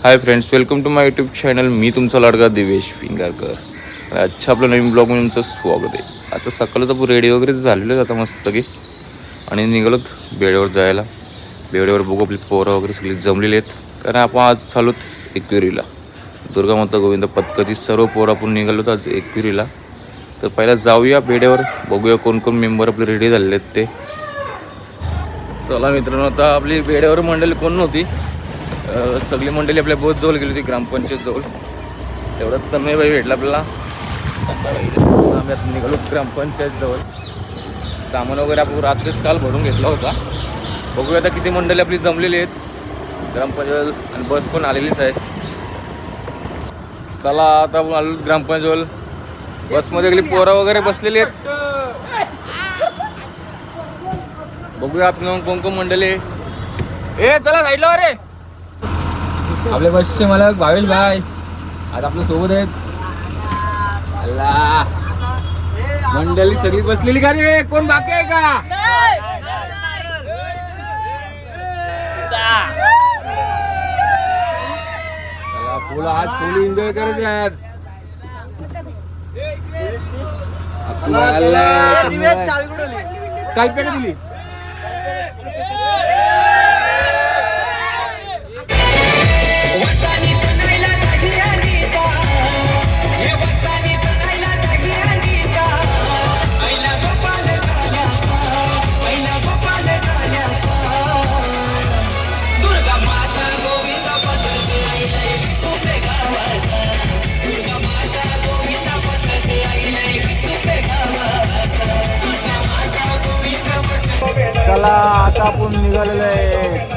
High friends, welcome to my YouTube channel. मी तुमचा लाडका दिवेश फिंगारकर. अच्छा, आपलं नवीन ब्लॉगमध्ये तुमचं स्वागत आहे. आता सकाळचं रेडी वगैरे झालेलं आहे आता मस्तपैकी आणि निघालोत बेड्यावर जायला. बेड्यावर बघू आपली पोरं वगैरे सगळी जमलेली आहेत, कारण आपण आज चालूत एकविरीला. दुर्गामाता गोविंद पथकाची सर्व पोरं आपण निघालोत आज एकविरीला. तर पहिला जाऊया बेड्यावर, बघूया कोण कोण मेंबर आपले रेडी झालेले आहेत ते. चला मित्रांनो, आता आपली बेड्यावर मंडळी कोण नव्हती, सगळी मंडळी आपल्या बहुत जवळ गेली होती, ग्रामपंचायत जवळ. तेवढ्यात तन्मयबाई भेटला आपल्याला. आम्ही आता निघालो ग्रामपंचायत जवळ. सामान वगैरे आपण रात्रीच काल भरून घेतला होता. बघूया आता किती मंडळी आपली जमलेली आहेत ग्रामपंचायत, आणि बस पण आलेलीच आहे. चला आता आपण आलो ग्रामपंचायत. बसमध्ये गेली पोरं वगैरे बसलेली आहेत. बघूया आपण कोण कोण मंडळी. ए चला साईडला रे. आपल्या बसचे मला भावेश भाई आज आपल्या सोबत आहेत. अल्ला, मंडळी सगळी बसलेली का रे? कोण बाकी आहे का? चला फुल आज फुल एन्जॉय करायचे आज. काय पेट दिली? चला आता आपण निघालेलो आहे.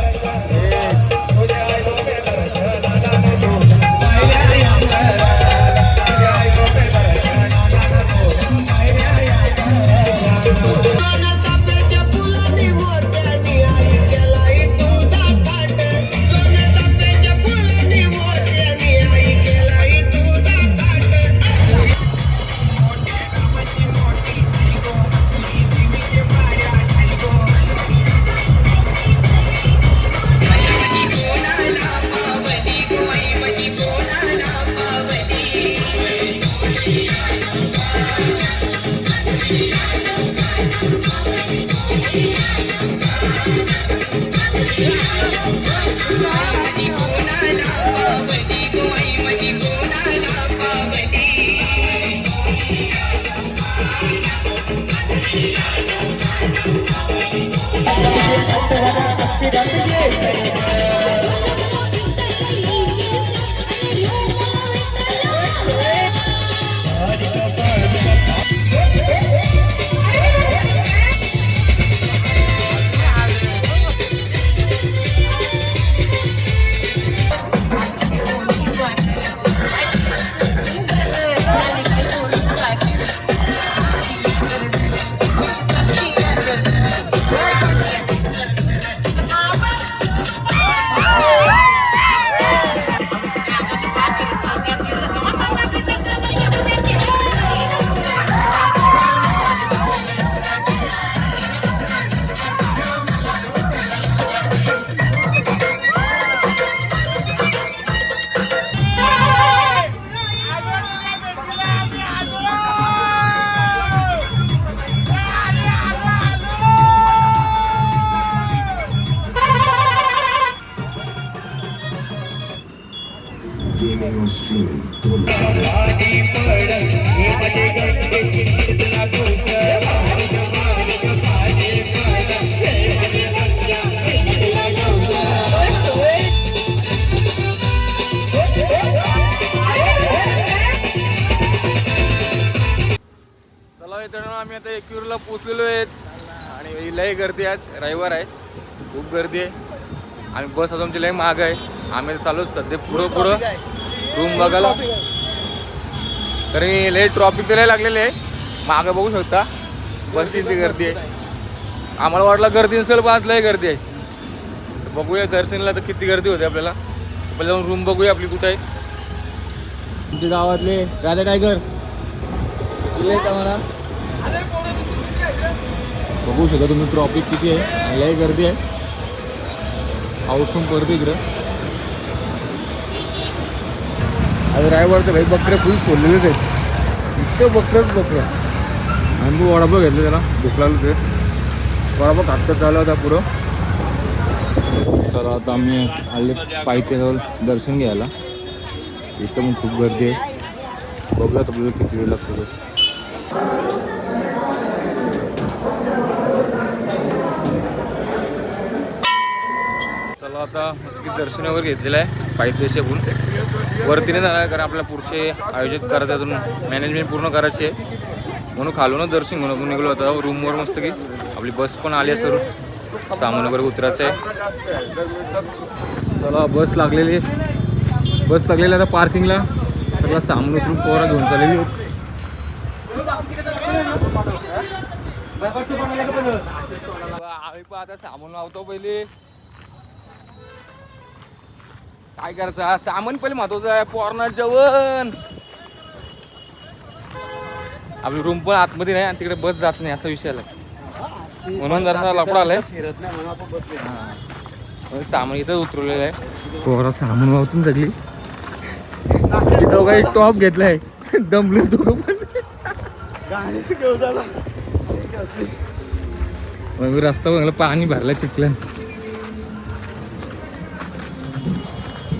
आम्ही आता एकविरीला पोचलेलो आहेत आणि लय गर्दी आज रविवार आहे, खूप गर्दी आहे. आम्ही बस आता आमची लय महाग आहे. आम्ही चालू सध्या पुढं रूम बघायला, तरी लय ट्रॉफिक तर लय लागलेले आहे. मागं बघू शकता बसची ती गर्दी आहे. आम्हाला वाटलं गर्दी नसेल, पण आज लय गर्दी आहे. बघूया दर्शनला तर किती गर्दी होते. आपल्याला पहिला जाऊन रूम बघूया आपली कुठं आहे. तुमच्या गावातले राजा टायगर आम्हाला बघू शकता तुम्ही. ट्रॉफिक किती आहे आणि लय गर्दी आहे. पाऊस पण पडतो इकडं. आज रायवरचं काही बकऱ्या फुल सोडलेलेच आहेत, इतकं बकरं. आणि तू वडापाव घेतलं त्याला, भूक लागलं ते वडापाव खात चालू होता पुरं. चला आता आम्ही आले पायथ्याजवळ दर्शन घ्यायला. इथं पण खूप गर्दी आहे, बघूया आपल्याला किती वेळ लागतो. चला आता मस्त दर्शन वगैरे घेतलेलं आहे पायथ्याशीहून. वरती नाही जाणार कारण आपल्याला पुढचे आयोजित करायचं, अजून मॅनेजमेंट पूर्ण करायची आहे, म्हणून खालूनच दर्शन घेऊन आपण निघलो होता रूमवर. मस्त की आपली बस पण आली आहे, सर सामान वगैरे उतरायचं आहे. चला बस लागलेली आता पार्किंगला. सगळं सामान उतरून पोरं घेऊन चाललेली. आम्ही पण आता सामान लावतो पहिले. काय करायचं, सामान पहिले महत्वाचं आहे, पोरणार जेवण. आपली रूम पण आतमध्ये नाही आणि तिकडे बस जात नाही, असा विषय आला, म्हणून जरा लफडा आलाय. सामान इथं उतरवलेलं आहे. पोरा सामान वाहतून सगळी. दोघांनी टॉप घेतलाय, दमले दोघं पण. रस्ता बघला, पाणी भरलं चिखल्यान.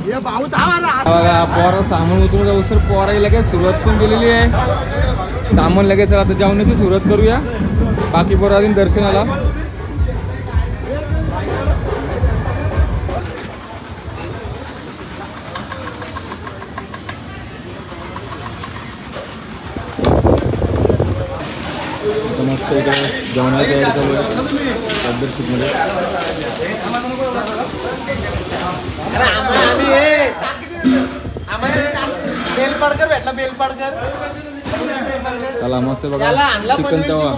पोरा सामान उतरून जाऊ सर, पोरा लगेच सुरुवात पण केलेली आहे. सामान लगेच आता जेवणाची सुरुवात करूया. बाकी पोरा अजून दर्शनाला. मस्त इकडे जेवणाची तयारी चालू आहे मध्ये. चला मस्त बघा चिकन तवा.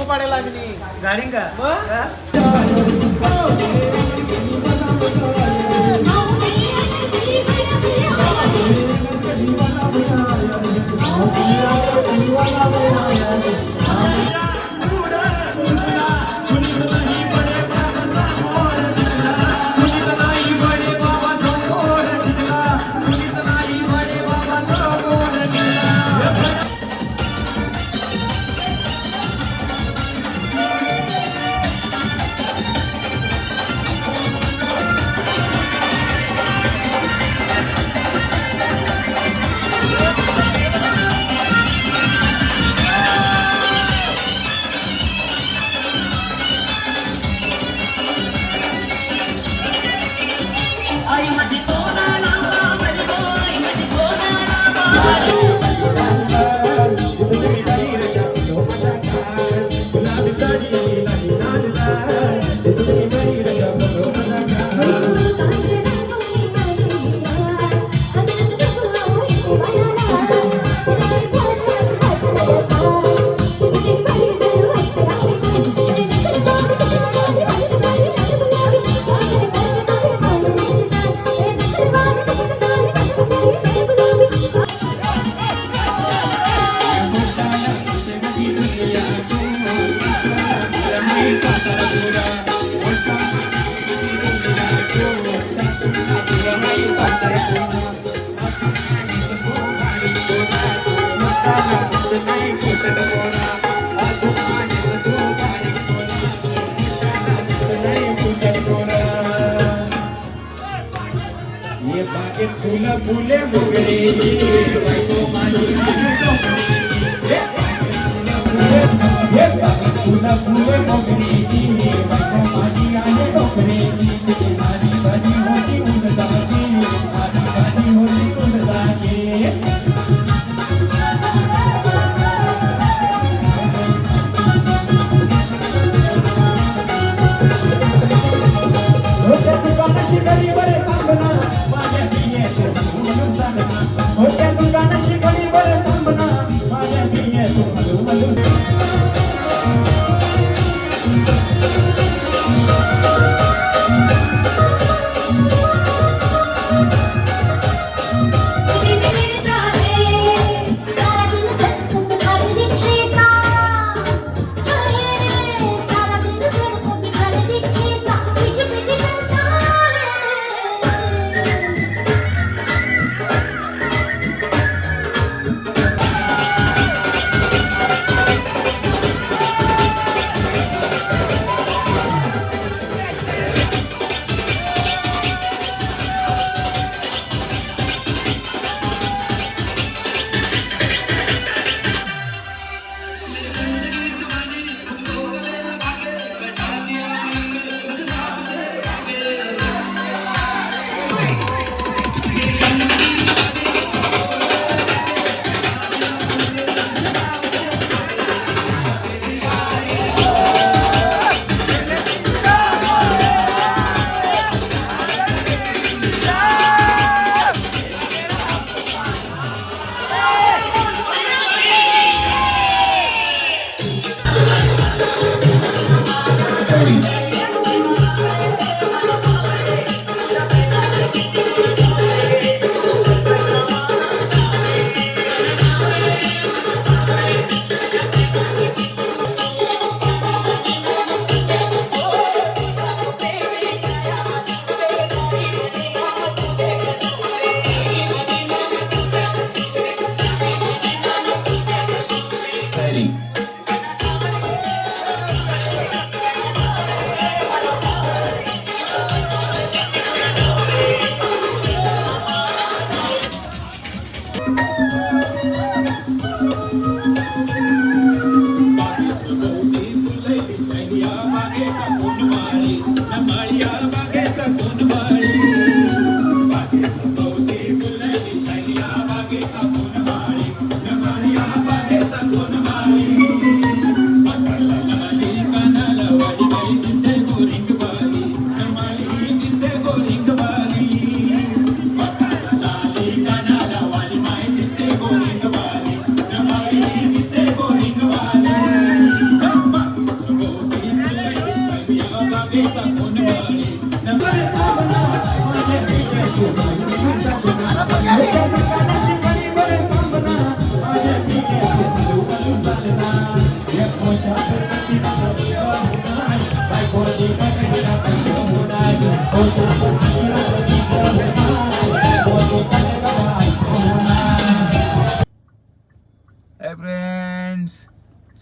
हाय फ्रेंड्स,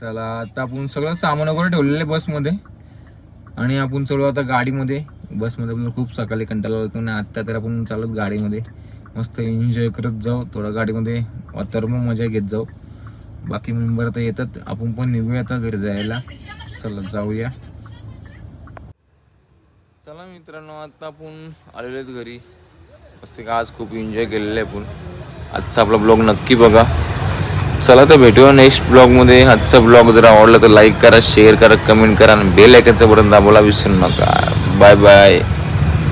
चला आता आपण सगळं सामान वगैरे ठेवलेलं आहे बसमध्ये आणि आपण चलू आता गाडीमध्ये. बसमध्ये आपल्याला खूप सकाळी कंटाळा लागतो आणि आत्ता तर आपण चालत गाडीमध्ये मस्त एन्जॉय करत जाऊ. थोडं गाडीमध्ये वातावरण मजा घेत जाऊ. बाकी मेंबर आता येतात, आपण पण निघूया आता घरी जायला. चला जाऊया. चला मित्रांनो, आता आपण आलेलो आहेत घरी. मस्त आज खूप एन्जॉय केलेलं आहे आपण. आजचा आपला ब्लॉग नक्की बघा. चला तर भेटूया नेक्स्ट ब्लॉगमध्ये. आजचा ब्लॉग जर आवडला तर लाईक करा, शेअर करा, कमेंट करा आणि बेल आयकॉनचं बटन दाबायला विसरू नका. Bye bye.